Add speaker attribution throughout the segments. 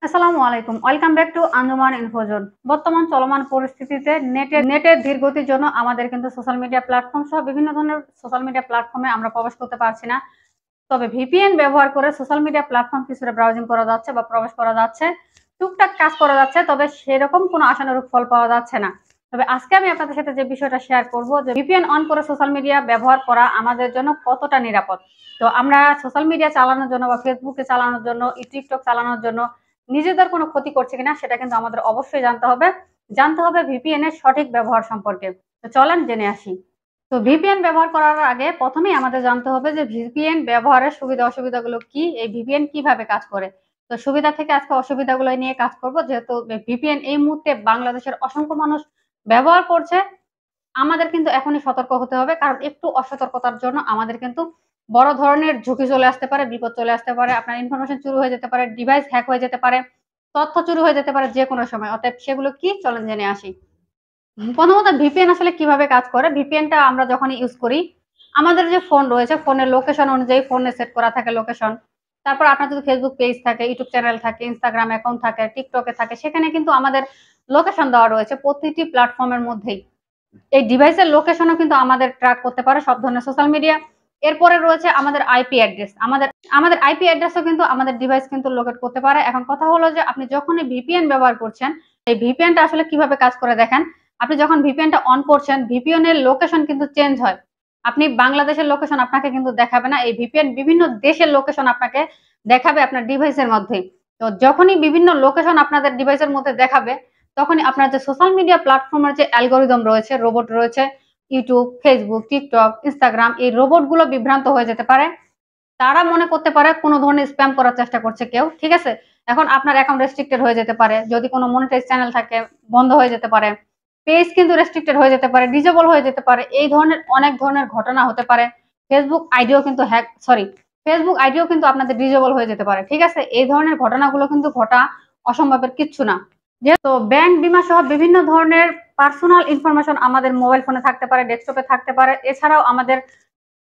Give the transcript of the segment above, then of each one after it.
Speaker 1: আসসালামু আলাইকুম, welcome back to Anjuman ইনফোজন। বর্তমান চলমান পরিস্থিতিতে নেটের ধীর গতির জন্য আমাদের কিন্তু সোশ্যাল মিডিয়া প্ল্যাটফর্ম সহ বিভিন্ন ধরনের সোশ্যাল মিডিয়া প্ল্যাটফর্মে আমরা প্রবেশ করতে পারছি না। তবে ভিপিএন ব্যবহার করে সোশ্যাল মিডিয়া প্ল্যাটফর্ম কিছুটা ব্রাউজিং করা যাচ্ছে বা প্রবেশ করা যাচ্ছে, টুকটাক কাজ করা যাচ্ছে, তবে সেরকম কোনো আশানুরূপ ফল পাওয়া যাচ্ছে না। তবে আজকে আমি আপনাদের সাথে যে বিষয়টা শেয়ার করব, যে ভিপিএন অন করে সোশ্যাল মিডিয়া ব্যবহার করা আমাদের জন্য কতটা নিরাপদ। তো আমরা সোশ্যাল মিডিয়া চালানোর জন্য বা ফেসবুকে চালানোর জন্য, টিকটক চালানোর জন্য নিজেদের কোনো ক্ষতি করছে কিনা সেটা কিন্তু আমাদের অবশ্যই জানতে হবে ভিপিএন এর সঠিক ব্যবহার সম্পর্কে। তো চলেন জেনে আসি। তো ভিপিএন ব্যবহার করার আগে প্রথমেই আমাদের জানতে হবে যে ভিপিএন ব্যবহারের সুবিধা অসুবিধাগুলো কি, এই ভিপিএন কিভাবে কাজ করে। তো সুবিধা থেকে আজকে অসুবিধাগুলো নিয়ে কাজ করব, যেহেতু ভিপিএন এই মুহূর্তে বাংলাদেশের অসংখ্য মানুষ ব্যবহার করছে। আমাদের কিন্তু এখনই সতর্ক হতে হবে, কারণ একটু অসতর্কতার জন্য আমাদের কিন্তু বড় ধরনের ঝুঁকি চলে আসতে পারে, বিপদ চলে আসতে পারে, আপনার ইনফরমেশন চুরি হয়ে যেতে পারে, ডিভাইস হ্যাক হয়ে যেতে পারে, তথ্য চুরি হয়ে যেতে পারে যে কোনো সময়। অতএব সেগুলো কি, চলেন জেনে আসি। প্রথমত ভিপিএন আসলে কিভাবে কাজ করে। ভিপিএনটা আমরা যখন ইউজ করি, আমাদের যে ফোন রয়েছে, ফোনের লোকেশন অনুযায়ী ফোনে সেট করা থাকে লোকেশন। তারপর আপনার যদি ফেসবুক পেজ থাকে, ইউটিউব চ্যানেল থাকে, ইনস্টাগ্রাম অ্যাকাউন্ট থাকে, টিকটকে থাকে, সেখানে কিন্তু আমাদের লোকেশন দেওয়া রয়েছে প্রতিটি প্ল্যাটফর্মের মধ্যেই। এই ডিভাইসের লোকেশনও কিন্তু আমাদের ট্র্যাক করতে পারে সব ধরনের সোশ্যাল মিডিয়া। এরপরে রয়েছে আমাদের আইপি অ্যাড্রেস। আমাদের আইপি অ্যাড্রেসও কিন্তু আমাদের ডিভাইস কিন্তু লোকেট করতে পারে। এখন কথা হলো যে আপনি যখনই ভিপিএন ব্যবহার করছেন, এই ভিপিএনটা আসলে কিভাবে কাজ করে দেখেন। আপনি যখন ভিপিএনটা অন করছেন, ভিপিএন এর লোকেশন কিন্তু চেঞ্জ হয়। আপনি বাংলাদেশের লোকেশন আপনাকে কিন্তু দেখাবে না, এই ভিপিএন বিভিন্ন দেশের লোকেশন আপনাকে দেখাবে আপনার ডিভাইসের মধ্যে। তো যখনই বিভিন্ন লোকেশন আপনাদের ডিভাইসের মধ্যে দেখাবে, তখনই আপনার যে সোশ্যাল মিডিয়া প্ল্যাটফর্মের যে অ্যালগোরিদম রয়েছে, রোবট রয়েছে, ইউটিউব, ফেসবুক, টিকটক, ইনস্টাগ্রাম, এই রোবটগুলো বিভ্রান্ত হয়ে যেতে পারে। তারা মনে করতে পারে কোনো ধরনের স্প্যাম করার চেষ্টা করছে কেউ, ঠিক আছে। এখন আপনার অ্যাকাউন্ট রেস্ট্রিক্টেড হয়ে যেতে পারে, যদি কোনো মনিটাইজ চ্যানেল থাকে বন্ধ হয়ে যেতে পারে, পেজ কিন্তু রেস্ট্রিক্টেড হয়ে যেতে পারে, ডিজেবল হয়ে যেতে পারে, এই ধরনের অনেক ধরনের ঘটনা হতে পারে। ফেসবুক আইডিও কিন্তু আপনাদের ডিজেবল হয়ে যেতে পারে, ঠিক আছে। এই ধরনের ঘটনাগুলো কিন্তু ঘটা অসম্ভবের কিচ্ছু না। যেহেতু ব্যাংক, বীমা সহ বিভিন্ন ধরনের পার্সোনাল ইনফরমেশন আমাদের মোবাইল ফোনে থাকতে পারে, ডেস্কটপে থাকতে পারে, এছাড়াও আমাদের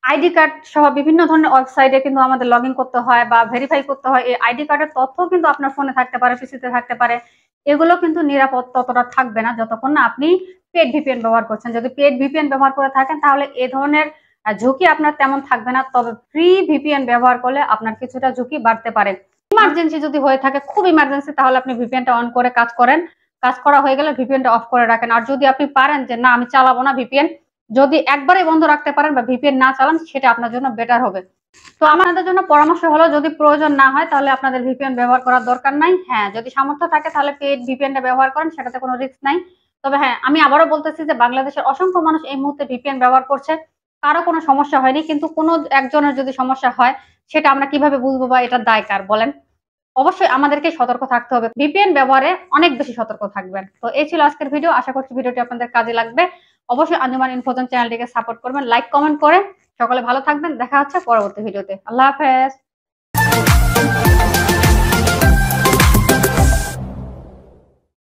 Speaker 1: আইডি কার্ড সহ বিভিন্ন ধরনের ওয়েবসাইটে কিন্তু আমাদের লগ ইন করতে হয় বা ভেরিফাই করতে হয়। এই আইডি কার্ডের তথ্য কিন্তু আপনার ফোনে থাকতে পারে, পিসিতে থাকতে পারে। এগুলো কিন্তু নিরাপদ ততটা থাকবে না যতক্ষণ না আপনি পেড ভিপিএন ব্যবহার করছেন। যদি পেড ভিপিএন ব্যবহার করে থাকেন, তাহলে এ ধরনের ঝুঁকি আপনার তেমন থাকবে না। তবে ফ্রি ভিপিএন ব্যবহার করলে আপনার কিছুটা ঝুঁকি বাড়তে পারে। ইমার্জেন্সি যদি হয়ে থাকে, খুব ইমার্জেন্সি, তাহলে আপনি ভিপিএনটা অন করে কাজ করেন। কাজ করা হয়ে গেলে ভিপিএনটা অফ করে রাখেন। আর যদি আপনি পারেন যে না আমি চালাবো না ভিপিএন, যদি একবারে বন্ধ রাখতে পারেন বা ভিপিএন না চালান, সেটা আপনার জন্য বেটার হবে। তো আমাদের জন্য পরামর্শ হলো, যদি প্রয়োজন না হয় তাহলে আপনাদের ভিপিএন ব্যবহার করার দরকার নাই। হ্যাঁ, যদি সামর্থ্য থাকে তাহলে পেড ভিপিএনটা ব্যবহার করেন, সেটাতে কোনো রিস্ক নাই। তবে হ্যাঁ, আমি আবারও বলতেছি যে বাংলাদেশের অসংখ্য মানুষ এই মুহূর্তে ভিপিএন ব্যবহার করছে, কারো কোনো সমস্যা হয়নি। কিন্তু কোনো একজনের যদি সমস্যা হয়, সেটা আমরা কিভাবে বুঝবো বা এটা দায় কার বলেন? অবশ্যই আমাদেরকে সতর্ক থাকতে হবে। ভিপিএন ব্যবহারে অনেক বেশি সতর্ক থাকবেন। তো এই ছিল আজকের ভিডিও। আশা করছি ভিডিওটি আপনাদের কাজে লাগবে। অবশ্যই আঞ্জুমান ইনফোজন চ্যানেলটিকে সাপোর্ট করবেন, লাইক কমেন্ট করে। সকলে ভালো থাকবেন। দেখা হচ্ছে পরবর্তী ভিডিওতে। আল্লাহ হাফেজ।